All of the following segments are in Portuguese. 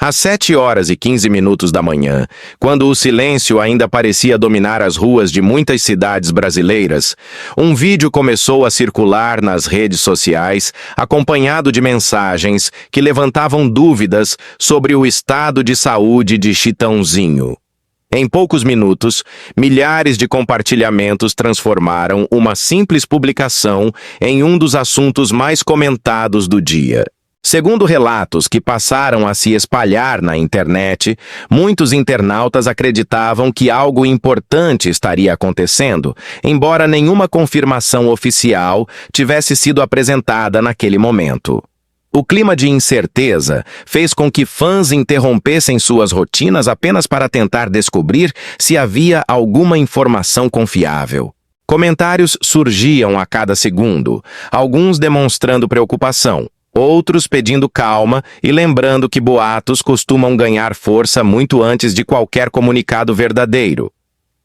Às 7h15 da manhã, quando o silêncio ainda parecia dominar as ruas de muitas cidades brasileiras, um vídeo começou a circular nas redes sociais, acompanhado de mensagens que levantavam dúvidas sobre o estado de saúde de Chitãozinho. Em poucos minutos, milhares de compartilhamentos transformaram uma simples publicação em um dos assuntos mais comentados do dia. Segundo relatos que passaram a se espalhar na internet, muitos internautas acreditavam que algo importante estaria acontecendo, embora nenhuma confirmação oficial tivesse sido apresentada naquele momento. O clima de incerteza fez com que fãs interrompessem suas rotinas apenas para tentar descobrir se havia alguma informação confiável. Comentários surgiam a cada segundo, alguns demonstrando preocupação, outros pedindo calma e lembrando que boatos costumam ganhar força muito antes de qualquer comunicado verdadeiro.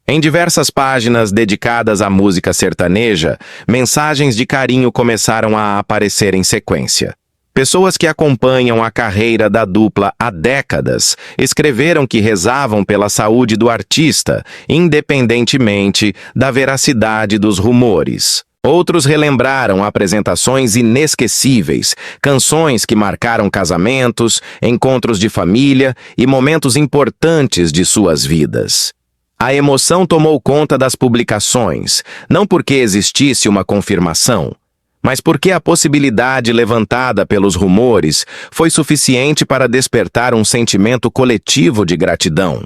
Em diversas páginas dedicadas à música sertaneja, mensagens de carinho começaram a aparecer em sequência. Pessoas que acompanham a carreira da dupla há décadas escreveram que rezavam pela saúde do artista, independentemente da veracidade dos rumores. Outros relembraram apresentações inesquecíveis, canções que marcaram casamentos, encontros de família e momentos importantes de suas vidas. A emoção tomou conta das publicações, não porque existisse uma confirmação, mas porque a possibilidade levantada pelos rumores foi suficiente para despertar um sentimento coletivo de gratidão.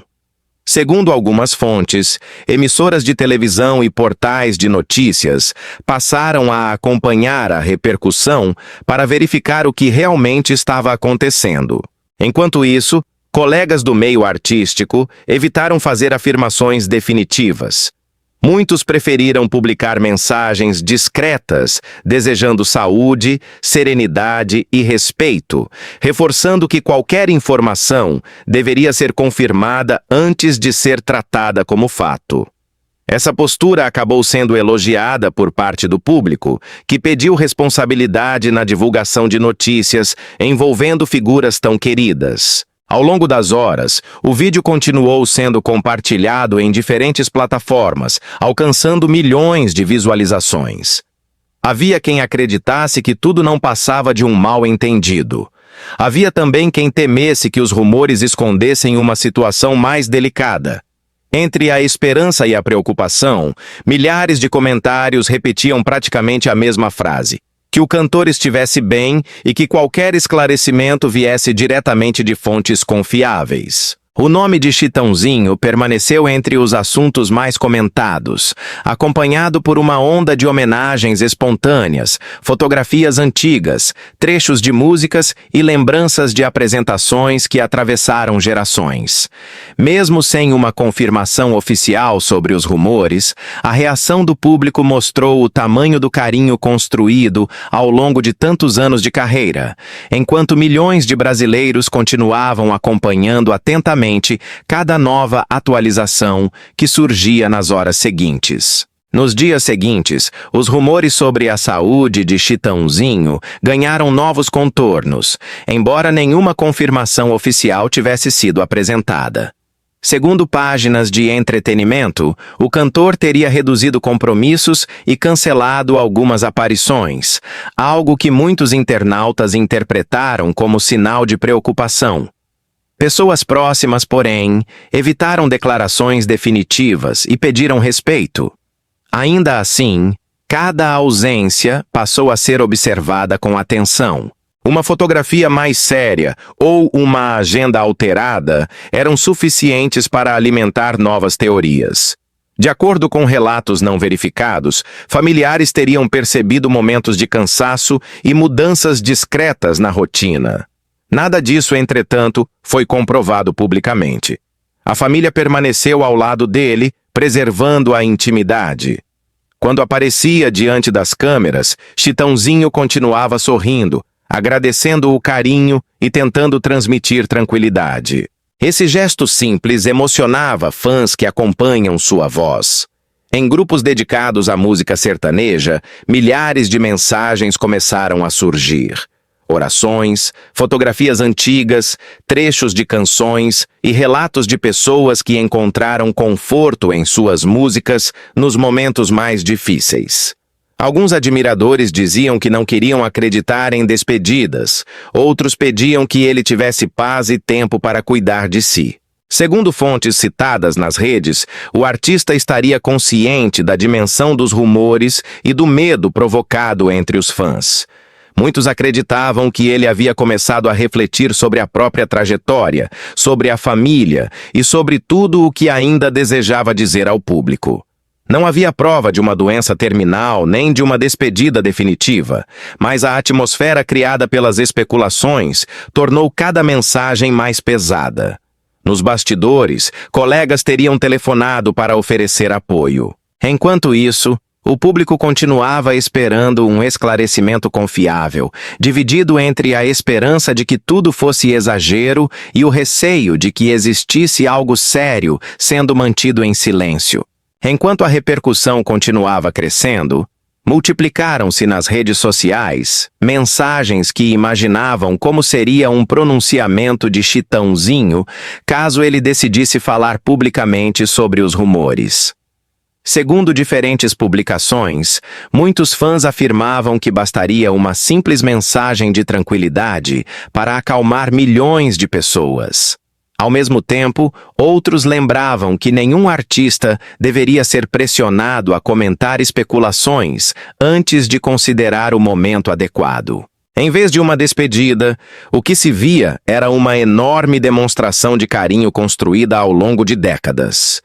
Segundo algumas fontes, emissoras de televisão e portais de notícias passaram a acompanhar a repercussão para verificar o que realmente estava acontecendo. Enquanto isso, colegas do meio artístico evitaram fazer afirmações definitivas. Muitos preferiram publicar mensagens discretas, desejando saúde, serenidade e respeito, reforçando que qualquer informação deveria ser confirmada antes de ser tratada como fato. Essa postura acabou sendo elogiada por parte do público, que pediu responsabilidade na divulgação de notícias envolvendo figuras tão queridas. Ao longo das horas, o vídeo continuou sendo compartilhado em diferentes plataformas, alcançando milhões de visualizações. Havia quem acreditasse que tudo não passava de um mal-entendido. Havia também quem temesse que os rumores escondessem uma situação mais delicada. Entre a esperança e a preocupação, milhares de comentários repetiam praticamente a mesma frase: que o cantor estivesse bem e que qualquer esclarecimento viesse diretamente de fontes confiáveis. O nome de Chitãozinho permaneceu entre os assuntos mais comentados, acompanhado por uma onda de homenagens espontâneas, fotografias antigas, trechos de músicas e lembranças de apresentações que atravessaram gerações. Mesmo sem uma confirmação oficial sobre os rumores, a reação do público mostrou o tamanho do carinho construído ao longo de tantos anos de carreira, enquanto milhões de brasileiros continuavam acompanhando atentamente cada nova atualização que surgia nas horas seguintes. Nos dias seguintes, os rumores sobre a saúde de Chitãozinho ganharam novos contornos, embora nenhuma confirmação oficial tivesse sido apresentada. Segundo páginas de entretenimento, o cantor teria reduzido compromissos e cancelado algumas aparições, algo que muitos internautas interpretaram como sinal de preocupação. Pessoas próximas, porém, evitaram declarações definitivas e pediram respeito. Ainda assim, cada ausência passou a ser observada com atenção. Uma fotografia mais séria ou uma agenda alterada eram suficientes para alimentar novas teorias. De acordo com relatos não verificados, familiares teriam percebido momentos de cansaço e mudanças discretas na rotina. Nada disso, entretanto, foi comprovado publicamente. A família permaneceu ao lado dele, preservando a intimidade. Quando aparecia diante das câmeras, Chitãozinho continuava sorrindo, agradecendo o carinho e tentando transmitir tranquilidade. Esse gesto simples emocionava fãs que acompanham sua voz. Em grupos dedicados à música sertaneja, milhares de mensagens começaram a surgir. orações, fotografias antigas, trechos de canções e relatos de pessoas que encontraram conforto em suas músicas nos momentos mais difíceis. Alguns admiradores diziam que não queriam acreditar em despedidas, outros pediam que ele tivesse paz e tempo para cuidar de si. Segundo fontes citadas nas redes, o artista estaria consciente da dimensão dos rumores e do medo provocado entre os fãs. Muitos acreditavam que ele havia começado a refletir sobre a própria trajetória, sobre a família e sobre tudo o que ainda desejava dizer ao público. Não havia prova de uma doença terminal nem de uma despedida definitiva, mas a atmosfera criada pelas especulações tornou cada mensagem mais pesada. Nos bastidores, colegas teriam telefonado para oferecer apoio. Enquanto isso, o público continuava esperando um esclarecimento confiável, dividido entre a esperança de que tudo fosse exagero e o receio de que existisse algo sério sendo mantido em silêncio. Enquanto a repercussão continuava crescendo, multiplicaram-se nas redes sociais mensagens que imaginavam como seria um pronunciamento de Chitãozinho caso ele decidisse falar publicamente sobre os rumores. Segundo diferentes publicações, muitos fãs afirmavam que bastaria uma simples mensagem de tranquilidade para acalmar milhões de pessoas. Ao mesmo tempo, outros lembravam que nenhum artista deveria ser pressionado a comentar especulações antes de considerar o momento adequado. Em vez de uma despedida, o que se via era uma enorme demonstração de carinho construída ao longo de décadas.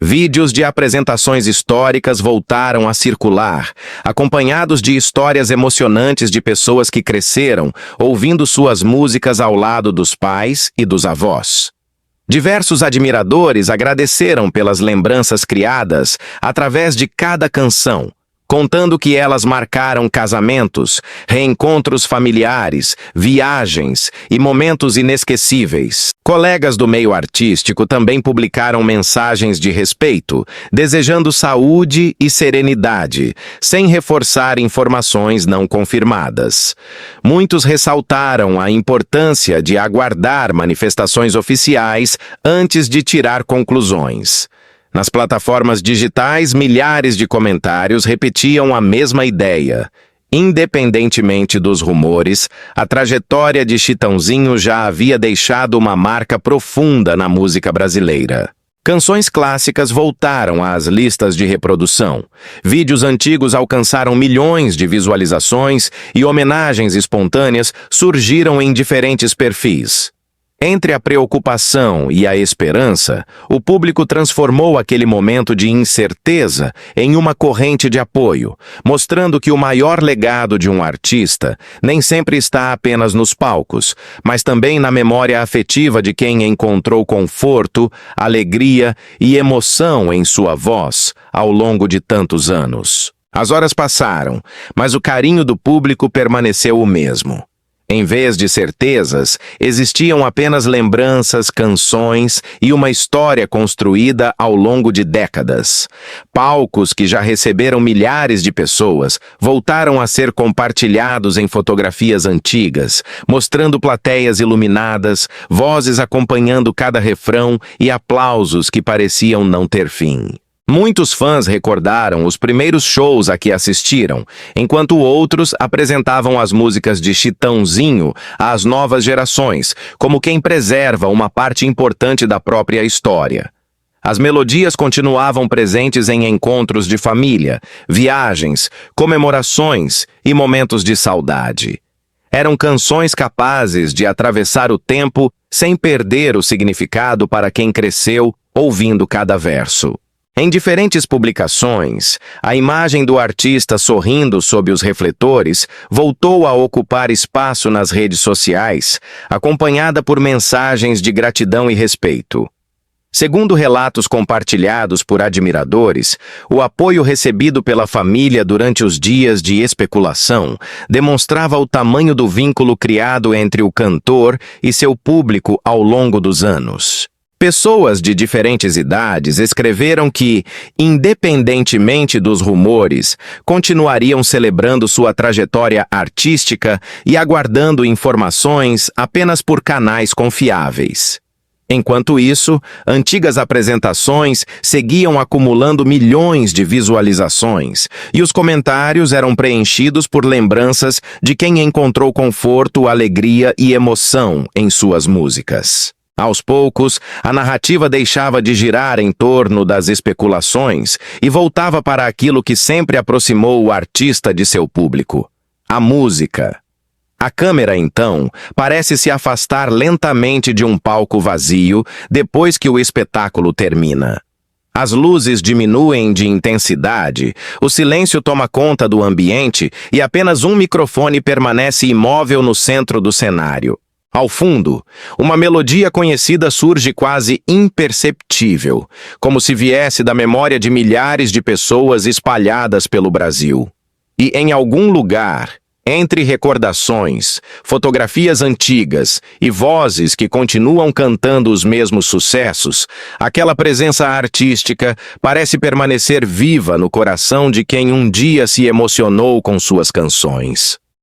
Vídeos de apresentações históricas voltaram a circular, acompanhados de histórias emocionantes de pessoas que cresceram ouvindo suas músicas ao lado dos pais e dos avós. Diversos admiradores agradeceram pelas lembranças criadas através de cada canção, contando que elas marcaram casamentos, reencontros familiares, viagens e momentos inesquecíveis. Colegas do meio artístico também publicaram mensagens de respeito, desejando saúde e serenidade, sem reforçar informações não confirmadas. Muitos ressaltaram a importância de aguardar manifestações oficiais antes de tirar conclusões. Nas plataformas digitais, milhares de comentários repetiam a mesma ideia. Independentemente dos rumores, a trajetória de Chitãozinho já havia deixado uma marca profunda na música brasileira. Canções clássicas voltaram às listas de reprodução. Vídeos antigos alcançaram milhões de visualizações e homenagens espontâneas surgiram em diferentes perfis. Entre a preocupação e a esperança, o público transformou aquele momento de incerteza em uma corrente de apoio, mostrando que o maior legado de um artista nem sempre está apenas nos palcos, mas também na memória afetiva de quem encontrou conforto, alegria e emoção em sua voz ao longo de tantos anos. As horas passaram, mas o carinho do público permaneceu o mesmo. Em vez de certezas, existiam apenas lembranças, canções e uma história construída ao longo de décadas. Palcos que já receberam milhares de pessoas voltaram a ser compartilhados em fotografias antigas, mostrando plateias iluminadas, vozes acompanhando cada refrão e aplausos que pareciam não ter fim. Muitos fãs recordaram os primeiros shows a que assistiram, enquanto outros apresentavam as músicas de Chitãozinho às novas gerações, como quem preserva uma parte importante da própria história. As melodias continuavam presentes em encontros de família, viagens, comemorações e momentos de saudade. Eram canções capazes de atravessar o tempo sem perder o significado para quem cresceu ouvindo cada verso. Em diferentes publicações, a imagem do artista sorrindo sob os refletores voltou a ocupar espaço nas redes sociais, acompanhada por mensagens de gratidão e respeito. Segundo relatos compartilhados por admiradores, o apoio recebido pela família durante os dias de especulação demonstrava o tamanho do vínculo criado entre o cantor e seu público ao longo dos anos. Pessoas de diferentes idades escreveram que, independentemente dos rumores, continuariam celebrando sua trajetória artística e aguardando informações apenas por canais confiáveis. Enquanto isso, antigas apresentações seguiam acumulando milhões de visualizações, e os comentários eram preenchidos por lembranças de quem encontrou conforto, alegria e emoção em suas músicas. Aos poucos, a narrativa deixava de girar em torno das especulações e voltava para aquilo que sempre aproximou o artista de seu público: a música. A câmera, então, parece se afastar lentamente de um palco vazio depois que o espetáculo termina. As luzes diminuem de intensidade, o silêncio toma conta do ambiente e apenas um microfone permanece imóvel no centro do cenário. Ao fundo, uma melodia conhecida surge quase imperceptível, como se viesse da memória de milhares de pessoas espalhadas pelo Brasil. E em algum lugar, entre recordações, fotografias antigas e vozes que continuam cantando os mesmos sucessos, aquela presença artística parece permanecer viva no coração de quem um dia se emocionou com suas canções.